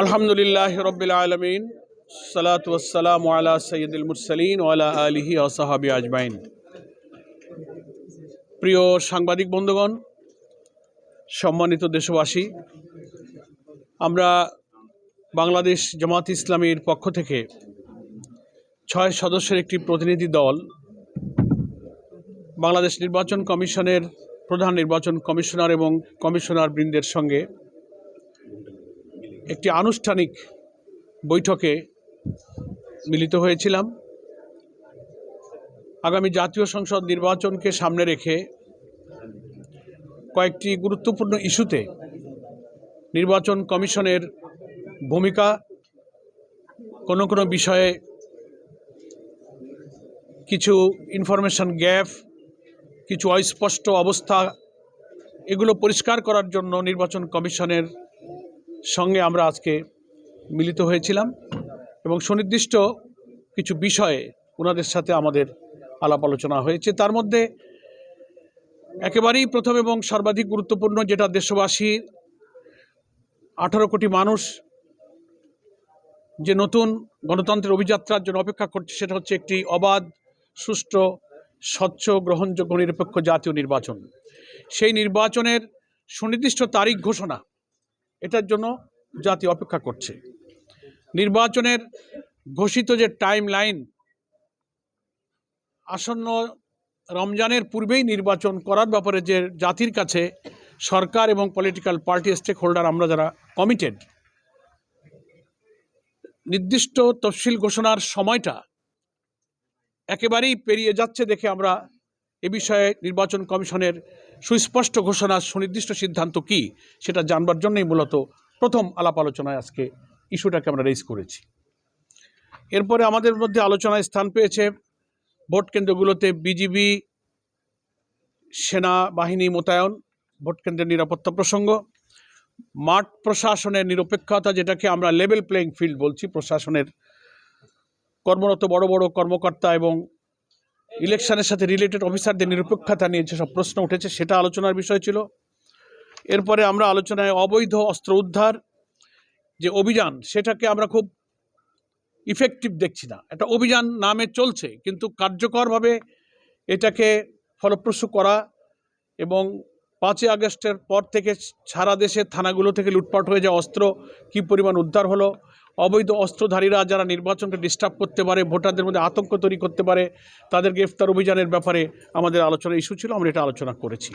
আলহামদুলিল্লাহ রব্বিল আলামিন, সালাতু ওয়াসসালামু আলা সাইয়্যিদিল মুরসালিন ওয়া আলা আলিহি ওয়া সাহবিহি আজমাইন। প্রিয় সাংবাদিক বন্ধুগণ, সম্মানিত দেশবাসী, আমরা বাংলাদেশ জামাত ইসলামীর পক্ষ থেকে 6 সদস্যের একটি প্রতিনিধি দল বাংলাদেশ নির্বাচন কমিশনের প্রধান নির্বাচন কমিশনার এবং কমিশনার বৃন্দের সঙ্গে একটি আনুষ্ঠানিক বৈঠকে মিলিত হয়েছিলাম। আগামী জাতীয় সংসদ নির্বাচনকে সামনে রেখে কয়েকটি গুরুত্বপূর্ণ ইস্যুতে নির্বাচন কমিশনের ভূমিকা, কোনো বিষয়ে কিছু ইনফরমেশন গ্যাপ, কিছু অস্পষ্ট অবস্থা, এগুলো পরিষ্কার করার জন্য নির্বাচন কমিশনের সঙ্গে আমরা আজকে মিলিত হয়েছিলাম এবং সুনির্দিষ্ট কিছু বিষয়ে ওনাদের সাথে আমাদের আলাপ আলোচনা হয়েছে। তার মধ্যে একেবারেই প্রথম এবং সর্বাধিক গুরুত্বপূর্ণ, যেটা দেশবাসী 18 কোটি মানুষ যে নতুন গণতন্ত্রের অভিযাত্রার জন্য অপেক্ষা করছে, সেটা হচ্ছে একটি অবাধ, সুষ্ঠু, স্বচ্ছ, গ্রহণযোগ্য, নিরপেক্ষ জাতীয় নির্বাচন। সেই নির্বাচনের সুনির্দিষ্ট তারিখ ঘোষণা, এটার জন্য জাতি অপেক্ষা করছে। নির্বাচনের ঘোষিত যে টাইম লাইন, আসন্ন রমজানের পূর্বেই নির্বাচন করার ব্যাপারে যে জাতির কাছে সরকার এবং পলিটিক্যাল পার্টি স্টেক হোল্ডার আমরা যারা কমিটেড, নির্দিষ্ট তফসিল ঘোষণার সময়টা একেবারেই পেরিয়ে যাচ্ছে দেখে আমরা এ বিষয়ে নির্বাচন কমিশনের সুস্পষ্ট ঘোষণা, সুনির্দিষ্ট সিদ্ধান্ত কি, সেটা জানবার জন্যই মূলত প্রথম আলাপ আলোচনায় আজকে ইস্যুটাকে আমরা রেজ করেছি। এরপরে আমাদের মধ্যে আলোচনায় স্থান পেয়েছে ভোট কেন্দ্রগুলোতে বিজিবি সেনাবাহিনী মোতায়েন, ভোট কেন্দ্রের নিরাপত্তা প্রসঙ্গ, মাঠ প্রশাসনের নিরপেক্ষতা, যেটাকে আমরা লেভেল প্লেইং ফিল্ড বলছি, প্রশাসনের কর্মরত বড় বড় কর্মকর্তা এবং ইলেকশনের সাথে রিলেটেড অফিসারদের নিরপেক্ষতা নিয়ে যেসব প্রশ্ন উঠেছে, সেটা আলোচনার বিষয় ছিল। এরপরে আমরা আলোচনায় অবৈধ অস্ত্র উদ্ধার যে অভিযান, সেটাকে আমরা খুব ইফেক্টিভ দেখছি না। একটা অভিযান নামে চলছে, কিন্তু কার্যকরভাবে এটাকে ফলপ্রসূ করা এবং 5ই আগস্টের পর থেকে সারা দেশের থানাগুলো থেকে লুটপাট হয়ে যাওয়া অস্ত্র কী পরিমাণ উদ্ধার হলো, অবৈধ অস্ত্রধারীরা যারা নির্বাচনকে ডিস্টার্ব করতে পারে, ভোটারদের মধ্যে আতঙ্ক তৈরি করতে পারে, তাদের গ্রেফতার অভিযানের ব্যাপারে আমাদের আলোচনা ইস্যু ছিল, আমরা এটা আলোচনা করেছি।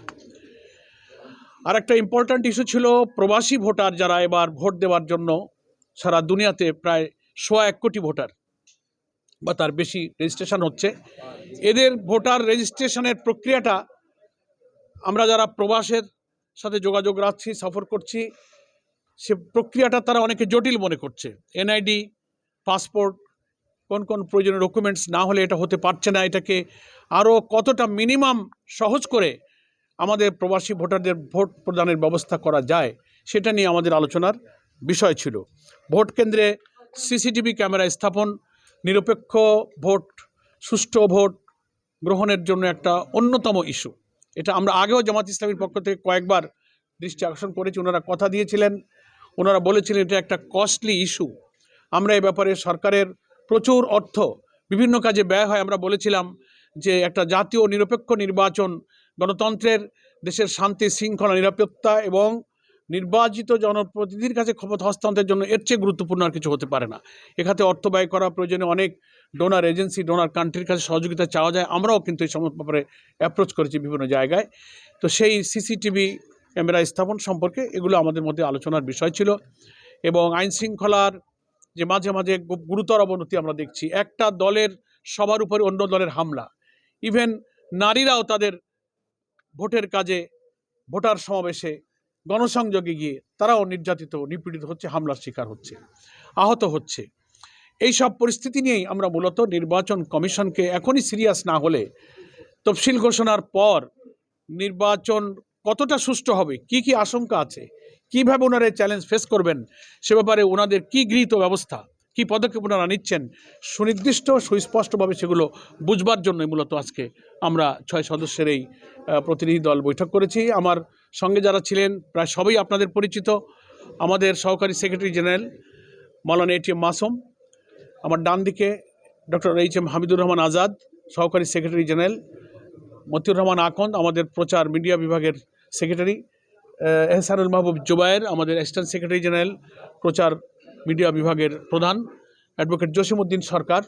আর একটা ইম্পর্ট্যান্ট ইস্যু ছিল প্রবাসী ভোটার যারা এবার ভোট দেওয়ার জন্য সারা দুনিয়াতে প্রায় 1.25 কোটি ভোটার বা তার বেশি রেজিস্ট্রেশন হচ্ছে। এদের ভোটার রেজিস্ট্রেশনের প্রক্রিয়াটা আমরা যারা প্রবাসের সাথে যোগাযোগ রাখছি, সফর করছি, সে প্রক্রিয়াটা তারা অনেকে জটিল মনে করছে। এনআইডি, পাসপোর্ট, কোন প্রয়োজনীয় ডকুমেন্টস না হলে এটা হতে পারছে না। এটাকে আরও কতটা মিনিমাম সহজ করে আমাদের প্রবাসী ভোটারদের ভোট প্রদানের ব্যবস্থা করা যায়, সেটা নিয়ে আমাদের আলোচনার বিষয় ছিল। ভোট কেন্দ্রে সিসিটিভি ক্যামেরা স্থাপন, নিরপেক্ষ ভোট, সুষ্ঠু ভোট গ্রহণের জন্য একটা অন্যতম ইস্যু। এটা আমরা আগেও জামাত ইসলামীর পক্ষ থেকে কয়েকবার দৃষ্টি আকর্ষণ করেছি। ওনারা কথা দিয়েছিলেন, ওনারা বলেছিলেন এটা একটা কস্টলি ইস্যু। আমরা এই ব্যাপারে সরকারের প্রচুর অর্থ বিভিন্ন কাজে ব্যয় হয়। আমরা বলেছিলাম যে একটা জাতীয় নিরপেক্ষ নির্বাচন, গণতন্ত্রের, দেশের শান্তি শৃঙ্খলা, নিরাপত্তা এবং নির্বাচিত জনপ্রতিনিধির কাছে ক্ষমতা হস্তান্তরের জন্য এর চেয়ে গুরুত্বপূর্ণ আর কিছু হতে পারে না। এখানে অর্থ ব্যয় করা প্রয়োজনে অনেক ডোনার এজেন্সি, ডোনার কান্ট্রির কাছে সহযোগিতা চাওয়া যায়। আমরাও কিন্তু এই সমস্ত ব্যাপারে অ্যাপ্রোচ করেছি বিভিন্ন জায়গায়। তো সেই সিসিটিভি ক্যামেরা স্থাপন সম্পর্কে এগুলো আমাদের মধ্যে আলোচনার বিষয় ছিল। এবং আইন শৃঙ্খলার যে মাঝে মাঝে গুরুতর অবনতি আমরা দেখছি, একটা দলের সবার উপরে অন্য দলের হামলা, ইভেন নারীরাও তাদের ভোটের কাজে, ভোটার সমাবেশে, গণসংযোগে গিয়ে তারাও নির্যাতিত, নিপীড়িত হচ্ছে, হামলার শিকার হচ্ছে, আহত হচ্ছে। এই সব পরিস্থিতি নিয়েই আমরা মূলত নির্বাচন কমিশনকে এখনই সিরিয়াস না হলে তফসিল ঘোষণার পর নির্বাচন কতটা সুষ্ঠু হবে, কি কি আশঙ্কা আছে, কীভাবে ওনারা চ্যালেঞ্জ ফেস করবেন, সে ব্যাপারে ওনাদের কী গৃহীত ব্যবস্থা, কী পদক্ষেপ ওনারা নিচ্ছেন, সুনির্দিষ্ট সুস্পষ্টভাবে সেগুলো বুঝবার জন্যই মূলত আজকে আমরা 6 সদস্যের এই প্রতিনিধি দল বৈঠক করেছি। আমার সঙ্গে যারা ছিলেন প্রায় সবাই আপনাদের পরিচিত। আমাদের সহকারী সেক্রেটারি জেনারেল মাওলানা এটিএম মাসুম, আমার ডান দিকে ডক্টর এইচ.এম. হামিদুর রহমান আজাদ, সহকারী সেক্রেটারি জেনারেল, মতিউর রহমান আকন্দ, আমাদের প্রচার মিডিয়া বিভাগের সেক্রেটারি, এহসানুল মাহবুব জুবায়ের, আমাদের অ্যাসিস্ট্যান্ট সেক্রেটারি জেনারেল প্রচার মিডিয়া বিভাগের প্রধান, অ্যাডভোকেট জসিমউদ্দিন সরকার,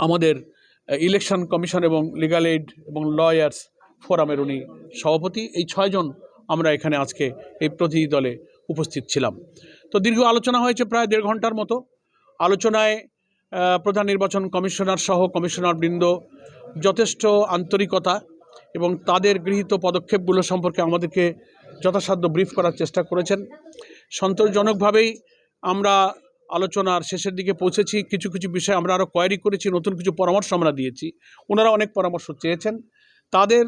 আমাদের ইলেকশন কমিশন এবং লিগ্যাল এইড এবং লয়ার্স ফোরামের উনি সভাপতি। এই 6 জন আমরা এখানে আজকে এই প্রতিনিধি দলে উপস্থিত ছিলাম। তো দীর্ঘ আলোচনা হয়েছে প্রায় 1.5 ঘন্টার মতো। আলোচনায় প্রধান নির্বাচন কমিশনার সহ কমিশনারবৃন্দ যথেষ্ট আন্তরিকতা এবং তাদের গৃহীত পদক্ষেপগুলো সম্পর্কে আমাদেরকে যথাসাধ্য ব্রিফ করার চেষ্টা করেছেন। সন্তোষজনকভাবেই আমরা আলোচনার শেষের দিকে পৌঁছেছি। কিছু কিছু বিষয় আমরা আরও কোয়ারি করেছি, নতুন কিছু পরামর্শ আমরা দিয়েছি। ওনারা অনেক পরামর্শ চেয়েছেন। তাদের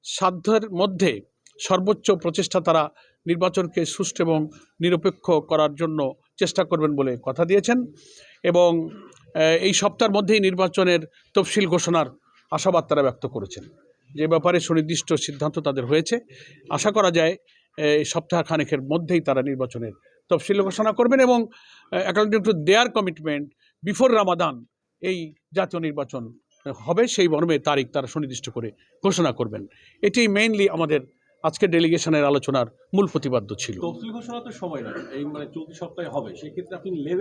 সাধ্যের মধ্যে সর্বোচ্চ প্রচেষ্টা তারা নির্বাচনকে সুষ্ঠু এবং নিরপেক্ষ করার জন্য চেষ্টা করবেন বলে কথা দিয়েছেন এবং এই সপ্তাহের মধ্যেই নির্বাচনের তফসিল ঘোষণার আশাবাদ তারা ব্যক্ত করেছেন, যে ব্যাপারে সুনির্দিষ্ট সিদ্ধান্ত তাদের হয়েছে। আশা করা যায় এই সপ্তাহখানেকের মধ্যেই তারা নির্বাচনের তফসিল ঘোষণা করবেন এবং according to their commitment before Ramadan এই জাতীয় নির্বাচন হবে, সেই মর্মে তারিখ তারা সুনির্দিষ্ট করে ঘোষণা করবেন। এটি মেইনলি আমাদের আজকের ডেলিগেশনের আলোচনার মূল প্রতিপাদ্য ছিল। তফসিল ঘোষণা তো সময় লাগে, এই মানে চলতি সপ্তাহে হবে, সেক্ষেত্রে আপনি